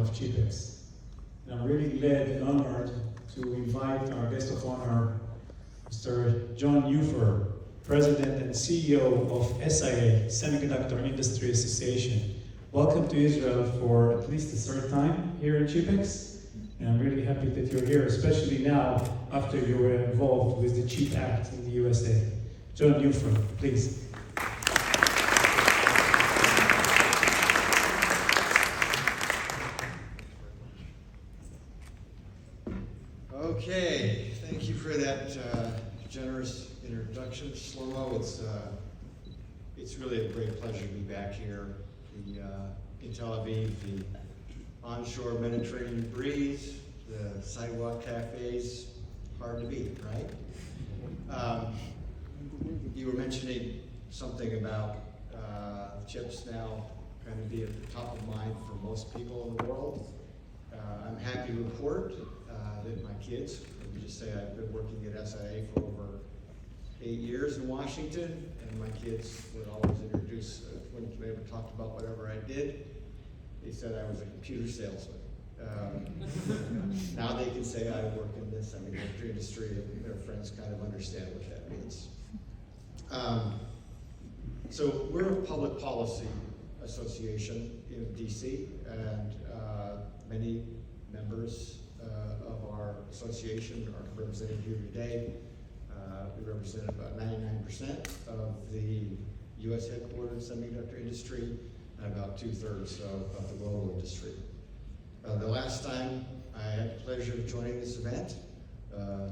of ChipEx. And I'm really glad and honored to invite our guest of honor, Mr. John Neufer, President and CEO of SIA, Semiconductor Industry Association. Welcome to Israel for at least the third time here in ChipEx. And I'm really happy that you're here, especially now after you were involved with the CHIP Act in the USA. John Neufer, please. Okay, thank you for that generous introduction, Shlomo. It's really a great pleasure to be back here in Tel Aviv. The onshore Mediterranean breeze, the sidewalk cafes, hard to beat, right? You were mentioning something about chips now kind of be at the top of mind for most people in the world. I'm happy to report that my kids, let me just say I've been working at SIA for over 8 years in Washington, and my kids would always introduce, when they ever talked about whatever I did, they said I was a computer salesman. Now they can say I work in the semiconductor industry, and their friends kind of understand what that means. So we're a public policy association in DC, and many members of our association are represented here today. We represent about 99% of the US headquartered semiconductor industry and about 2/3 of the global industry. The last time I had the pleasure of joining this event,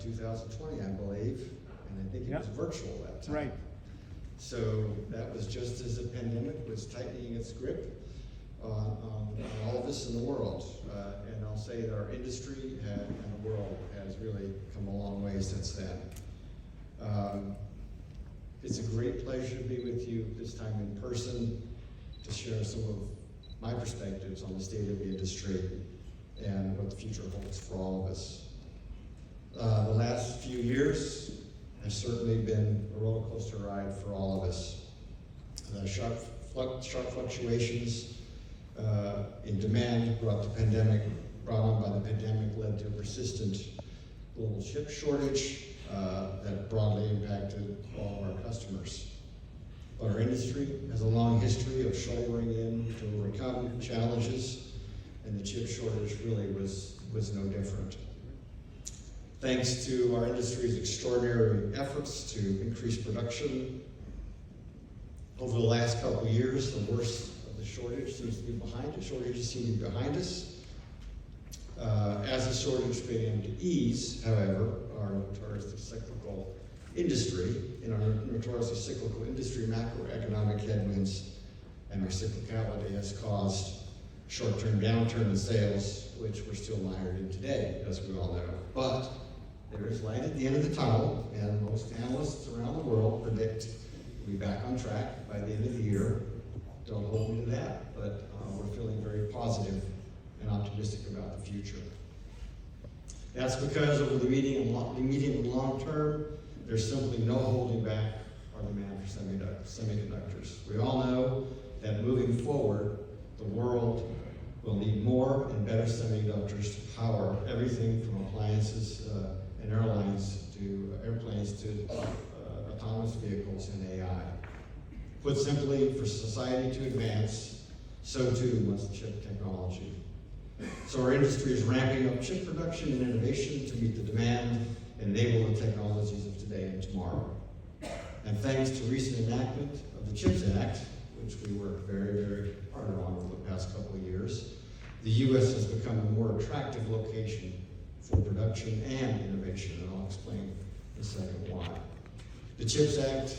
2020, I believe, and I think it was virtual that time. Right. So that was just as the pandemic was tightening its grip on all of us in the world. And I'll say that our industry and the world has really come a long way since then. It's a great pleasure to be with you this time in person to share some of my perspectives on the state of the industry and what the future holds for all of us. The last few years have certainly been a roller coaster ride for all of us. Sharp fluctuations in demand brought on by the pandemic led to a persistent global chip shortage that broadly impacted all of our customers. But our industry has a long history of shouldering in to overcome challenges, and the chip shortage really was no different. Thanks to our industry's extraordinary efforts to increase production, over the last couple of years, the worst of the shortages seem to be behind us. As the shortage began to ease, however, our notoriously cyclical industry, macroeconomic headwinds and our cyclicality has caused short-term downturn in sales, which we're still mired in today, as we all know. But there is light at the end of the tunnel, and most analysts around the world predict we'll be back on track by the end of the year. Don't hold me to that, but we're feeling very positive and optimistic about the future. That's because over the medium and long term, there's simply no holding back our demand for semiconductors. We all know that moving forward, the world will need more and better semiconductors to power everything from appliances and airplanes to autonomous vehicles and AI. Put simply, for society to advance, so too must chip technology. So our industry is ramping up chip production and innovation to meet the demand and enable the technologies of today and tomorrow. And thanks to recent enactment of the CHIPS Act, which we worked very, very hard on over the past couple of years, the U.S. has become a more attractive location for production and innovation, and I'll explain in a second why. The CHIPS Act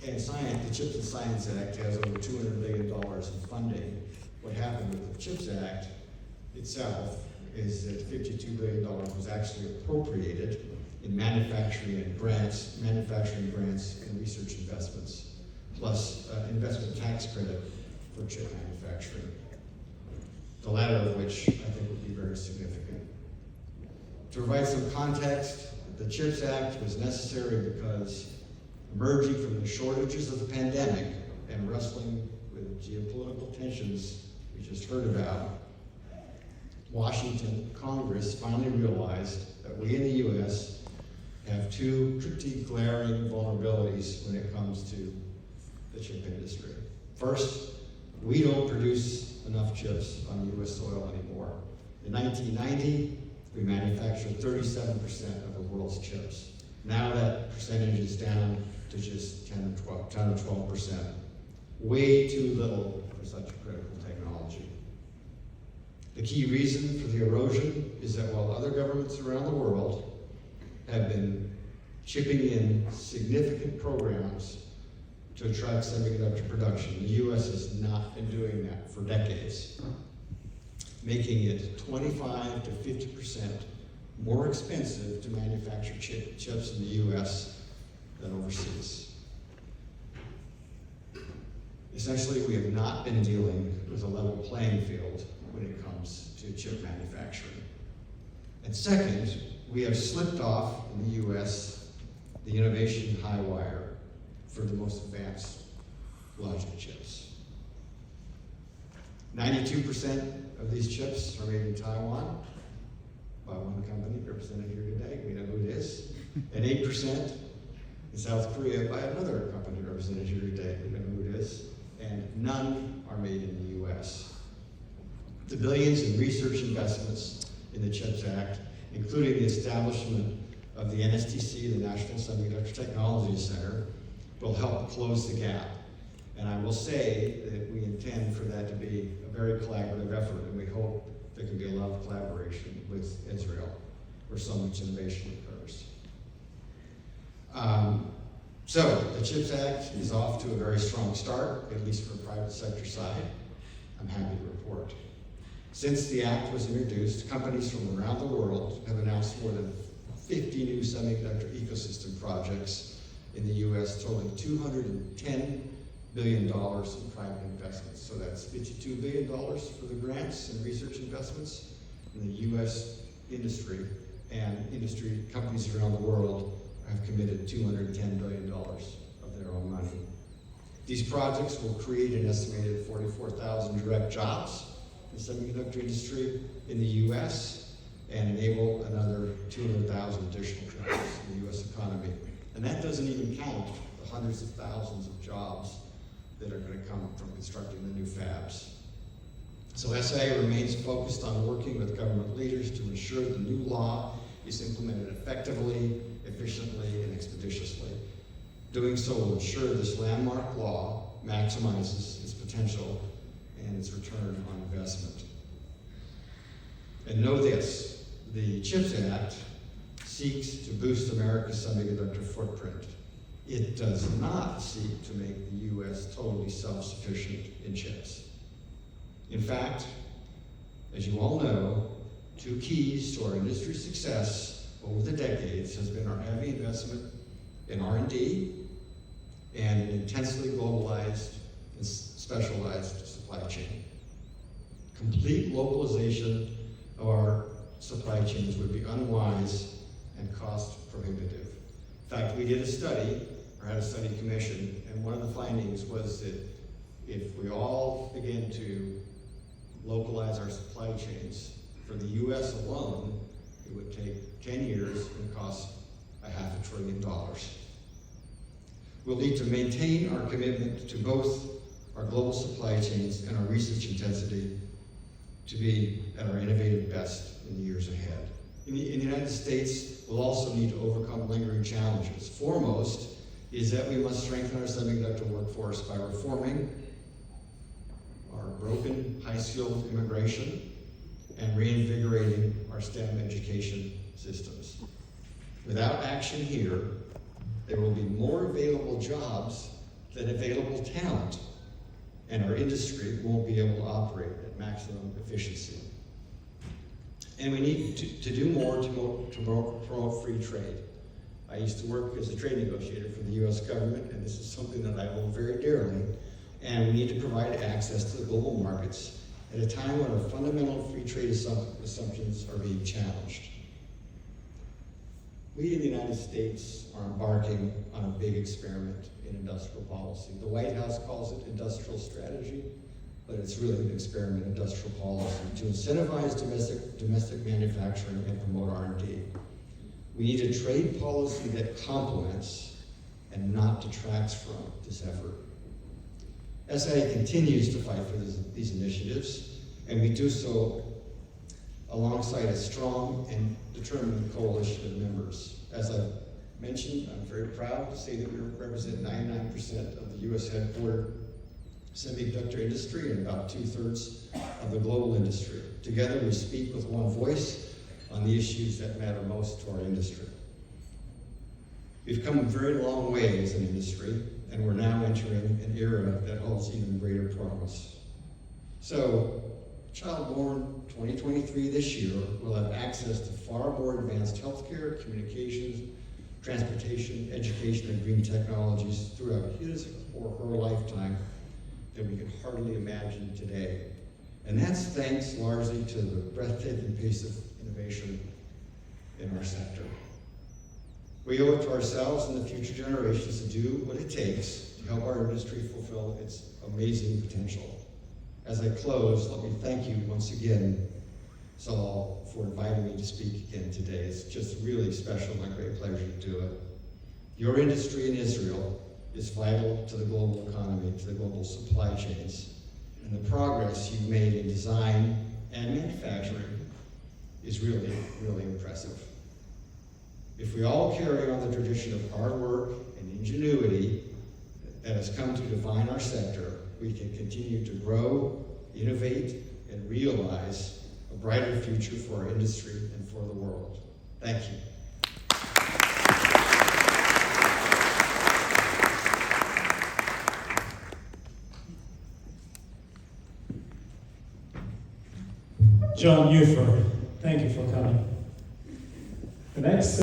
and the CHIPS and Science Act has over $200 billion in funding. What happened with the CHIPS Act itself is that $52 billion was actually appropriated in manufacturing grants and research investments, plus investment tax credit for chip manufacturing, the latter of which I think would be very significant. To provide some context, the CHIPS Act was necessary because emerging from the shortages of the pandemic and wrestling with geopolitical tensions we just heard about, Washington, Congress finally realized that we in the US have two pretty glaring vulnerabilities when it comes to the chip industry. First, we don't produce enough chips on US soil anymore. In 1990, we manufactured 37% of the world's chips. Now that percentage is down to just 10 or 12%. Way too little for such a critical technology. The key reason for the erosion is that while other governments around the world have been chipping in significant programs to attract semiconductor production, the US has not been doing that for decades, making it 25 to 50% more expensive to manufacture chips in the US than overseas. Essentially, we have not been dealing with a level playing field when it comes to chip manufacturing. And second, we have slipped off in the US the innovation high wire for the most advanced logic chips. 92% of these chips are made in Taiwan by one company represented here today. We know who it is. And 8% in South Korea by another company represented here today. We know who it is. And none are made in the US. The billions in research investments in the CHIPS Act, including the establishment of the NSTC, the National Semiconductor Technology Center, will help close the gap. And I will say that we intend for that to be a very collaborative effort, and we hope there can be a lot of collaboration with Israel, where so much innovation occurs. So the CHIPS Act is off to a very strong start, at least for the private sector side. I'm happy to report. Since the act was introduced, companies from around the world have announced more than 50 new semiconductor ecosystem projects in the US, totaling $210 billion in private investments. So that's $52 billion for the grants and research investments in the US industry, and industry companies around the world have committed $210 billion of their own money. These projects will create an estimated 44,000 direct jobs in the semiconductor industry in the US and enable another 200,000 additional jobs in the US economy. And that doesn't even count the hundreds of thousands of jobs that are going to come from constructing the new fabs. So SIA remains focused on working with government leaders to ensure the new law is implemented effectively, efficiently, and expeditiously. Doing so will ensure this landmark law maximizes its potential and its return on investment. And know this, the CHIPS Act seeks to boost America's semiconductor footprint. It does not seek to make the US totally self-sufficient in chips. In fact, as you all know, two keys to our industry success over the decades has been our heavy investment in R&D and an intensely globalized and specialized supply chain. Complete localization of our supply chains would be unwise and cost prohibitive. In fact, we did a study, or had a study commission, and one of the findings was that if we all begin to localize our supply chains, for the US alone, it would take 10 years and cost $500 billion. We'll need to maintain our commitment to both our global supply chains and our research intensity to be at our innovative best in the years ahead. In the United States, we'll also need to overcome lingering challenges. Foremost is that we must strengthen our semiconductor workforce by reforming our broken high-skilled immigration and reinvigorating our STEM education systems. Without action here, there will be more available jobs than available talent, and our industry won't be able to operate at maximum efficiency. And we need to do more to promote free trade. I used to work as a trade negotiator for the US government, and this is something that I hold very dearly, and we need to provide access to the global markets at a time when our fundamental free trade assumptions are being challenged. We in the United States are embarking on a big experiment in industrial policy. The White House calls it industrial strategy. but it's really an experiment in industrial policy to incentivize domestic manufacturing and promote R&D. We need a trade policy that complements and not detracts from this effort. SIA continues to fight for these initiatives, and we do so alongside a strong and determined coalition of members. As I've mentioned, I'm very proud to say that we represent 99% of the US headquartered semiconductor industry and about 2/3 of the global industry. Together we speak with one voice on the issues that matter most to our industry. We've come a very long way as an industry, and we're now entering an era that holds even greater promise. So, a child born 2023 this year will have access to far more advanced healthcare, communications, transportation, education, and green technologies throughout his or her lifetime that we can hardly imagine today. And that's thanks largely to the breathtaking pace of innovation in our sector. We owe it to ourselves and the future generations to do what it takes to help our industry fulfill its amazing potential. As I close, let me thank you once again, Saul, for inviting me to speak again today. It's just really special, my great pleasure to do it. Your industry in Israel is vital to the global economy, to the global supply chains, and the progress you've made in design and manufacturing is really, really impressive. If we all carry on the tradition of hard work and ingenuity that has come to define our sector, we can continue to grow, innovate, and realize a brighter future for our industry and for the world. Thank you. John Neufer, thank you for coming.